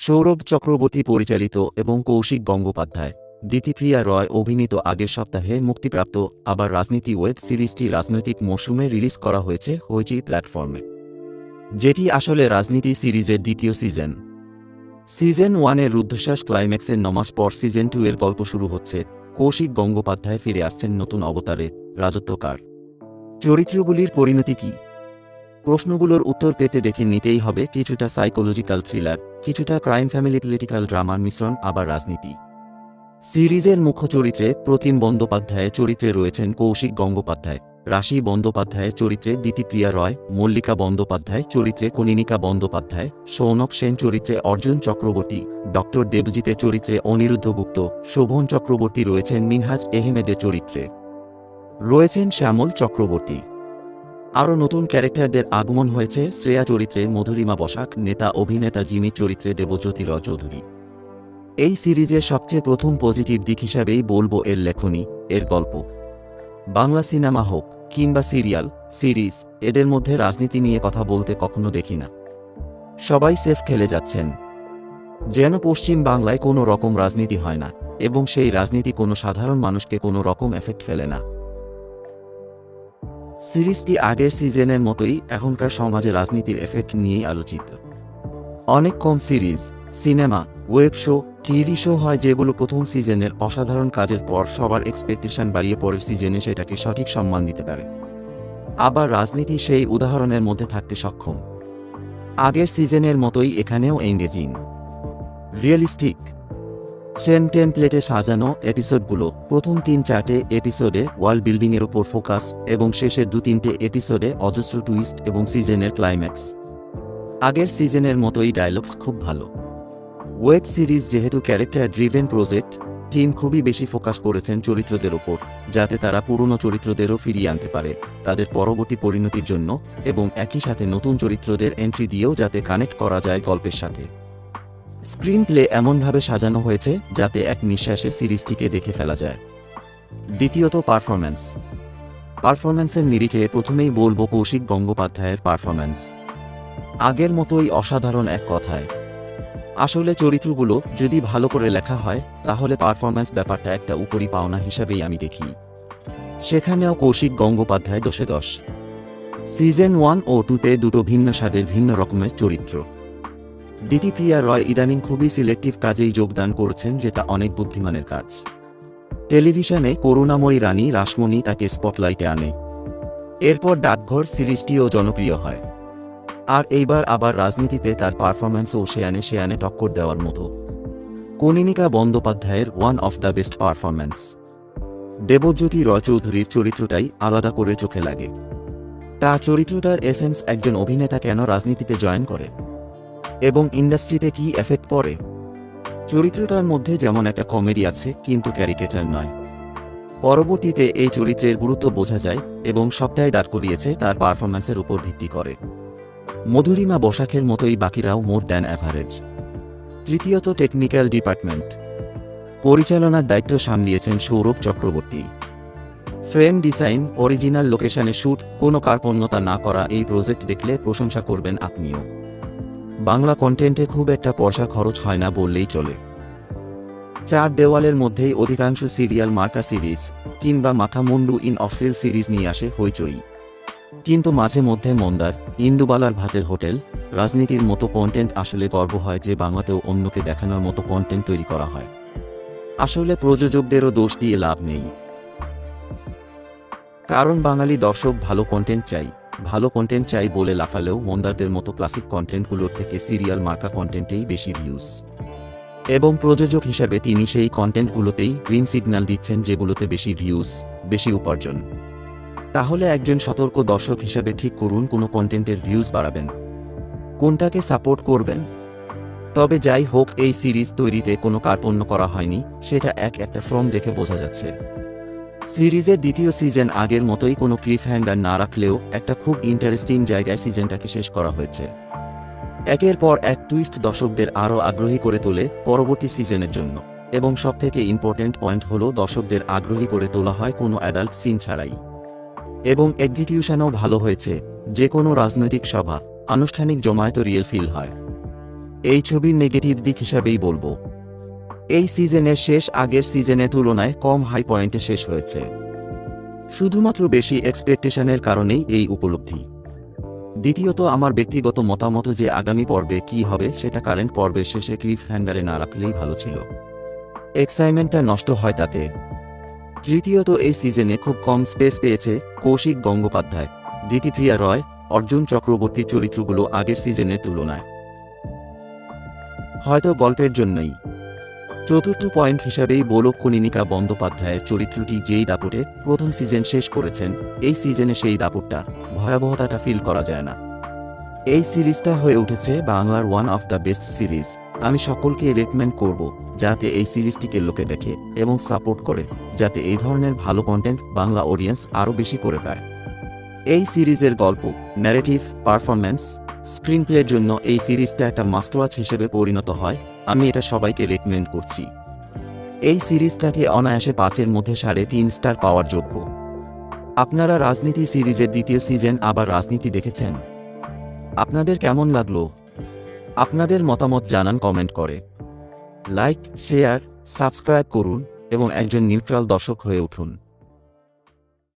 সৌরভ চক্রবর্তী পরিচালিত এবং কৌশিক গঙ্গোপাধ্যায়, দিতিপ্রিয়া রয় অভিনীত আগের সপ্তাহে মুক্তিপ্রাপ্ত আবার রাজনীতি ওয়েব সিরিজটি রাজনৈতিক মৌসুমে রিলিজ করা হয়েছে হইচই প্ল্যাটফর্মে, যেটি আসলে রাজনীতি সিরিজের দ্বিতীয় সিজন। সিজন 1-এর রুদ্ধশ্বাস ক্লাইম্যাক্সের নমাস পর সিজন 2-এর গল্প শুরু হচ্ছে। কৌশিক গঙ্গোপাধ্যায় ফিরে আসছেন নতুন অবতারে, রাজত্বকার। চরিত্রগুলির পরিণতি কী? প্রশ্নগুলোর উত্তর পেতে দেখে নিতেই হবে কিছুটা সাইকোলজিক্যাল থ্রিলার, কিছুটা ক্রাইম ফ্যামিলি পলিটিক্যাল ড্রামার মিশ্রণ, আবার রাজনীতি। সিরিজের মুখ্য চরিত্রে প্রতিম বন্দ্যোপাধ্যায়ের চরিত্রে রয়েছেন কৌশিক গঙ্গোপাধ্যায়, রাশি বন্দ্যোপাধ্যায়ের চরিত্রে দিতিপ্রিয়া রয়, মল্লিকা বন্দ্যোপাধ্যায় চরিত্রে কনিনিকা বন্দ্যোপাধ্যায়, সৌনক সেন চরিত্রে অর্জুন চক্রবর্তী, ডক্টর দেবজিতের চরিত্রে অনিরুদ্ধ গুপ্ত, শোভন চক্রবর্তী রয়েছেন মিনহাজ আহমেদের চরিত্রে, রয়েছেন শ্যামল চক্রবর্তী। আরও নতুন ক্যারেক্টারদের আগমন হয়েছে। শ্রেয়া চরিত্রে মধুরিমা বসাক, নেতা অভিনেতা জিমি চরিত্রে দেবজ্যোতি র চৌধুরী। এই সিরিজের সবচেয়ে প্রথম পজিটিভ দিক হিসাবেই বলবো এর লেখনী, এর গল্প। বাংলা সিনেমা হোক কিংবা সিরিয়াল, সিরিজ, এদের মধ্যে রাজনীতি নিয়ে কথা বলতে কখনো দেখি না। সবাই সেফ খেলে যাচ্ছেন, যেন পশ্চিম বাংলায় কোনো রকম রাজনীতি হয় না, এবং সেই রাজনীতি কোনো সাধারণ মানুষকে কোনো রকম এফেক্ট ফেলে না। সিরিজটি আগের সিজনের মতোই এখনকার সমাজে রাজনীতির এফেক্ট নিয়েই আলোচিত। অনেক কম series, cinema, web show, TV show হয় যেগুলো প্রথম সিজনের অসাধারণ কাজের পর সবার এক্সপেকটেশন বাড়িয়ে পরের সিজনে সেটাকে সঠিক সম্মান দিতে পারে। আবার রাজনীতি সেই উদাহরণের মধ্যে থাকতে সক্ষম। আগের সিজনের মতোই এখানেও এঙ্গেজিং, রিয়েলিস্টিক, সেম টেমপ্লেটে সাজানো এপিসোডগুলো। প্রথম 3-4টে এপিসোডে ওয়ার্ল্ড বিল্ডিংয়ের ওপর ফোকাস, এবং শেষের 2-3টে এপিসোডে অজস্র টুইস্ট এবং সিজনের ক্লাইম্যাক্স। আগের সিজনের মতোই ডায়লগস খুব ভালো। ওয়েব সিরিজ যেহেতু ক্যারেক্টার ড্রিভেন প্রজেক্ট, টিম খুবই বেশি ফোকাস করেছেন চরিত্রদের ওপর, যাতে তারা পুরনো চরিত্রদেরও ফিরিয়ে আনতে পারে তাদের পরবর্তী পরিণতির জন্য, এবং একই সাথে নতুন চরিত্রদের এন্ট্রি দিয়েও যাতে কানেক্ট করা যায় গল্পের সাথে। স্ক্রিন প্লে এমনভাবে সাজানো হয়েছে যাতে এক নিঃশ্বাসে সিরিজটিকে দেখে ফেলা যায়। দ্বিতীয়ত পারফরম্যান্সের নিরিখে প্রথমেই বলবো কৌশিক গঙ্গোপাধ্যায়ের পারফরম্যান্স আগের মতোই অসাধারণ এক কথায়। আসলে চরিত্রগুলো যদি ভালো করে লেখা হয় তাহলে পারফরম্যান্স ব্যাপারটা একটা উপরি পাওনা হিসাবেই আমি দেখি। সেখানেও কৌশিক গঙ্গোপাধ্যায় 10-এ 10। সিজন 1 ও 2-তে দুটো ভিন্ন স্বাদের ভিন্ন রকমের চরিত্র। দিতিপ্রিয়া রয় ইদানিং খুবই সিলেক্টিভ কাজেই যোগদান করছেন, যেটা অনেক বুদ্ধিমানের কাজ। টেলিভিশনে করুণাময়ী রানী রাসমণি তাকে স্পটলাইটে আনে। এরপর ডাকঘর সিরিজটিও জনপ্রিয় হয়। আর এইবার আবার রাজনীতিতে তার পারফরম্যান্সও সেয়ানে টক্কর দেওয়ার মতো। কনিনিকা বন্দ্যোপাধ্যায়ের one of the best performance. Debjyoti র চৌধুরীর চরিত্রটাই আলাদা করে চোখে লাগে। তার চরিত্রটার এসেন্স একজন অভিনেতা কেন রাজনীতিতে জয়েন করে এবং ইন্ডাস্ট্রিতে কি এফেক্ট পড়ে। চরিত্রটার মধ্যে যেমন একটা কমেডি আছে, কিন্তু ক্যারিকেচার নয়। পরবর্তীতে এই চরিত্রের গুরুত্ব বোঝা যায়, এবং সবটাই দাঁড় করিয়েছে তার পারফরম্যান্সের উপর ভিত্তি করে। মধুরিমা বসাকের মতোই বাকিরাও মোর দ্যান অ্যাভারেজ। তৃতীয়ত টেকনিক্যাল ডিপার্টমেন্ট। পরিচালনার দায়িত্ব সামলিয়েছেন Sourav Chakraborty. Frame design, original লোকেশনে শ্যুট, কোনো কার্পণ্যতা না করা এই প্রজেক্ট দেখলে প্রশংসা করবেন আপনিও। বাংলা কন্টেন্টে খুব একটা পয়সা খরচ হয় না বললেই চলে। 4 দেওয়ালের মধ্যেই অধিকাংশ সিরিয়াল মার্কা সিরিজ কিংবা মাথামুন্ডু ইন অফিল সিরিজ নিয়ে আসে হইচই। কিন্তু মাঝে মধ্যে মন্দার, ইন্দুবালার ভাতের হোটেল, রাজনীতির মতো কন্টেন্ট আসলে গর্ব হয় যে বাংলাতেও অন্যকে দেখানোর মতো কন্টেন্ট তৈরি করা হয়। আসলে প্রযোজকদেরও দোষ দিয়ে লাভ নেই, কারণ বাঙালি দর্শক ভালো কন্টেন্ট চাই বলে লাফালেও মন্দারদের মতো ক্লাসিক কন্টেন্টগুলোর থেকে সিরিয়াল মার্কা কন্টেন্টেই বেশি ভিউজ, এবং প্রযোজক হিসাবে তিনি সেই কন্টেন্টগুলোতেই গ্রিন সিগন্যাল দিচ্ছেন যেগুলোতে বেশি ভিউজ, বেশি উপার্জন। তাহলে একজন সতর্ক দর্শক হিসাবে ঠিক করুন কোনো কন্টেন্টের ভিউজ বাড়াবেন, কোনটাকে সাপোর্ট করবেন। তবে যাই হোক, এই সিরিজ তৈরিতে কোনো কার্পণ্য করা হয়নি, সেটা একটা ফর্ম দেখে বোঝা যাচ্ছে। সিরিজের দ্বিতীয় সিজন আগের মতোই কোনো ক্লিফহ্যাঙ্গার না রাখলেও একটা খুব ইন্টারেস্টিং জায়গায় সিজনটাকে শেষ করা হয়েছে। একের পর এক টুইস্ট দর্শকদের আরও আগ্রহী করে তোলে পরবর্তী সিজনের জন্য, এবং সবথেকে ইম্পর্ট্যান্ট পয়েন্ট হলো দর্শকদের আগ্রহী করে তোলা হয় কোনো অ্যাডাল্ট সিন ছাড়াই। এবং এক্সিকিউশনও ভালো হয়েছে। যে কোনো রাজনৈতিক সভা, আনুষ্ঠানিক জমায়েতও রিয়েল ফিল হয়। এই ছবির নেগেটিভ দিক হিসাবেই বলবো, এই সিজনের শেষ আগের সিজনের তুলনায় কম হাই পয়েন্টে শেষ হয়েছে। শুধুমাত্র বেশি এক্সপেকটেশনের কারণেই এই উপলব্ধি। দ্বিতীয়ত, আমার ব্যক্তিগত মতামত যে আগামী পর্বে কী হবে সেটা কারেন্ট পর্বের শেষে ক্লিফ হ্যাঙ্গারে না রাখলেই ভালো ছিল, এক্সাইটমেন্টটা নষ্ট হয় তাতে। তৃতীয়ত, এই সিজনে খুব কম স্পেস পেয়েছে কৌশিক গঙ্গোপাধ্যায়, দিতিপ্রিয়া রয়, অর্জুন চক্রবর্তীর চরিত্রগুলো আগের সিজনের তুলনায়, হয়তো গল্পের জন্যই। চতুর্থ পয়েন্ট হিসাবেই বলো কনীনিকা বন্দ্যোপাধ্যায়ের চরিত্রটি যেই দাপটে প্রথম সিজন শেষ করেছেন, এই সিজনে সেই দাপটটা, ভয়াবহতাটা ফিল করা যায় না। এই সিরিজটা হয়ে উঠেছে বাংলার one of the best series. আমি সকলকে রেকমেন্ড করব যাতে এই সিরিজটিকে লোকে দেখে এবং সাপোর্ট করে, যাতে এই ধরনের ভালো কন্টেন্ট বাংলা অডিয়েন্স আরও বেশি করে পায়। এই সিরিজের গল্প, ন্যারেটিভ, পারফরম্যান্স, স্ক্রিনপ্লের জন্য এই সিরিজটা একটা মাস্ট ওয়াচ হিসেবে পরিণত হয়। আমি এটা সবাইকে রেকমেন্ড করছি। এই সিরিজটাকে অনায়াসে 5-এর মধ্যে 3.5 স্টার পাওয়ার যোগ্য। আপনারা রাজনীতি সিরিজের দ্বিতীয় সিজন আবার রাজনীতি দেখেছেন? আপনাদের কেমন লাগলো? আপনাদের মতামত জানান কমেন্ট করে। লাইক, শেয়ার, সাবস্ক্রাইব করুন এবং একজন নিউট্রাল দর্শক হয়ে উঠুন।